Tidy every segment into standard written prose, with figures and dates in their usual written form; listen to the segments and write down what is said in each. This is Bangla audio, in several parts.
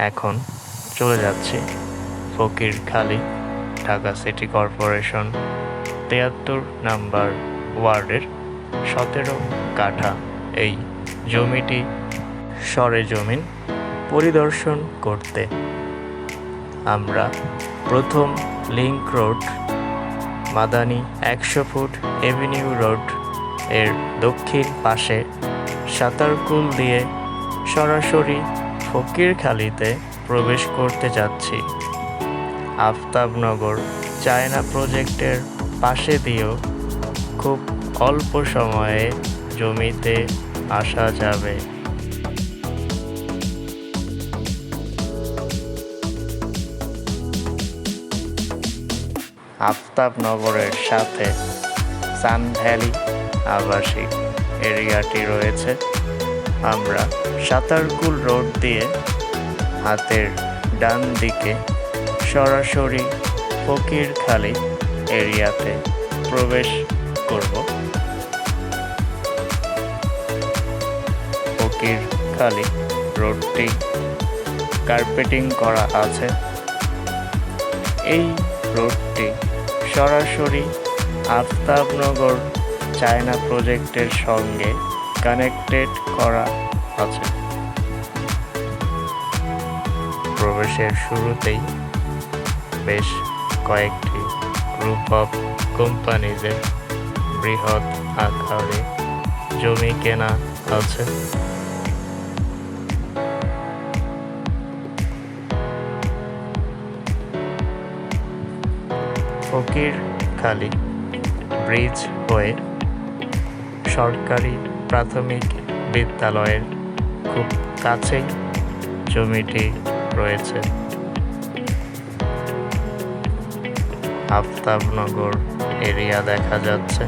এখন চলে যাচ্ছি ফকিরখালী, ঢাকা সিটি কর্পোরেশন ৭৩ নাম্বার ওয়ার্ডের ১৭ কাঠা এই জমিটি সরেজমিন পরিদর্শন করতে। আমরা প্রথম link road, Madani ১০০ foot Avenue road এর দক্ষিণ পাশে সাঁতারকুল দিয়ে সরাসরি ফকিরখালীতে প্রবেশ করতে যাচ্ছি। আফতাবনগর চায়না প্রজেক্টের পাশে দিয়েও খুব অল্প সময়ে জমিতে আসা যাবে। আফতাবনগরের সাথে সান ভ্যালি আবাসিক এরিয়াটি রয়েছে। আমরা সাঁতারকুল রোড দিয়ে হাতের ডান দিকে সরাসরি ফকিরখালী এরিয়াতে প্রবেশ করব। ফকিরখালী রোডটি কার্পেটিং করা আছে। এই রোডটি সরাসরি আফতাবনগর চায়না প্রজেক্টের সঙ্গে কানেক্টেড করা আছে। প্রবেশের শুরুতেই বেশ কয়েকটি গ্রুপ অফ কোম্পানিজের বৃহৎ আকারে জমি কেনা আছে। ফকিরখালী ব্রিজ হয়ে সরকারি প্রাথমিক বিদ্যালয়ের খুব কাছেই জমিটি রয়েছে। আফতাবনগর এরিয়া দেখা যাচ্ছে।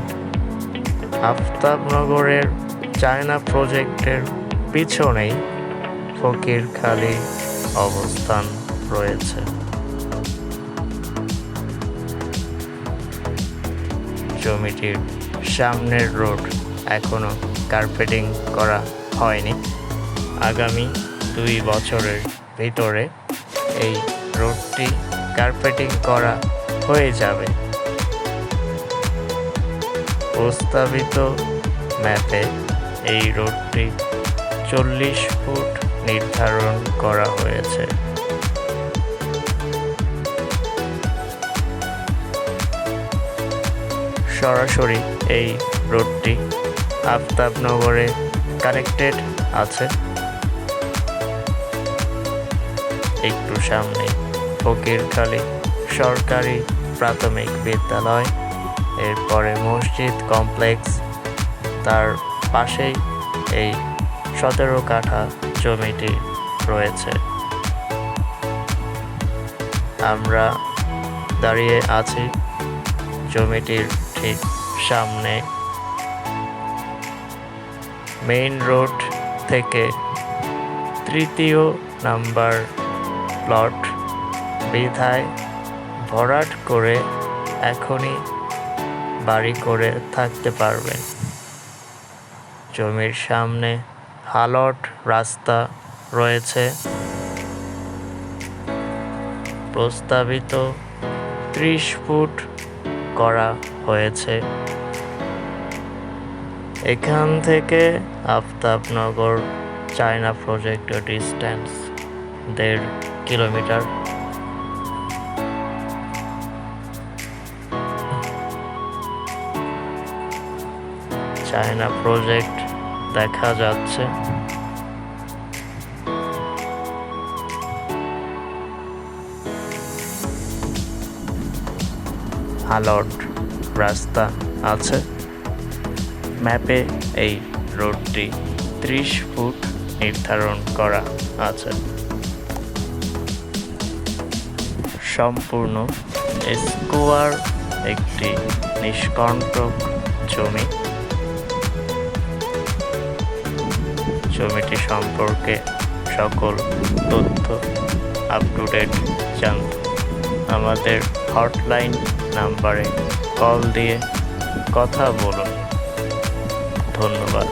আফতাবনগরের চায়না প্রজেক্টের পিছনেই ফকিরখালী অবস্থান রয়েছে। জমিটির সামনের রোড এখনো কার্পেটিং করা হয়নি। আগামী ২ বছরের ভিতরে এই রোডটি কার্পেটিং করা হয়ে যাবে। প্রস্তাবিত ম্যাপে এই রোডটি ৪০ ফুট নির্ধারণ করা হয়েছে। সরাসরি এই রোডটি আফতাবনগরে কানেক্টেড আছে। একটু সামনে ফকিরখালী সরকারি প্রাথমিক বিদ্যালয়, এরপরে মসজিদ কমপ্লেক্স, তার পাশেই এই ১৭ কাঠা জমিটি রয়েছে। আমরা দাঁড়িয়ে আছি জমিটির ঠিক সামনে। মেইন রোড থেকে ৩য় নাম্বার প্লট বিধায় ভরাট করে এখনই বাড়ি করে থাকতে পারবেন। জমির সামনে হালট রাস্তা রয়েছে। প্রস্তাবিত ৩০ ফুট করা হয়েছে। এখান থেকে আফতাবনগর চায়না প্রজেক্টের ডিস্টেন্স ১.৫ কিলোমিটার। চায়না প্রজেক্ট দেখা যাচ্ছে। হালট রাস্তা আছে। ম্যাপে এই রোডটি ৩০ ফুট নির্ধারণ করা আছে। সম্পূর্ণ স্কোয়ার একটি নিষ্কণ্টক জমি। জমিটি সম্পর্কে সকল তথ্য আপ টু ডেট জানতে আমাদের হটলাইন নাম্বারে কল দিয়ে কথা বলুন। ধন্যবাদ।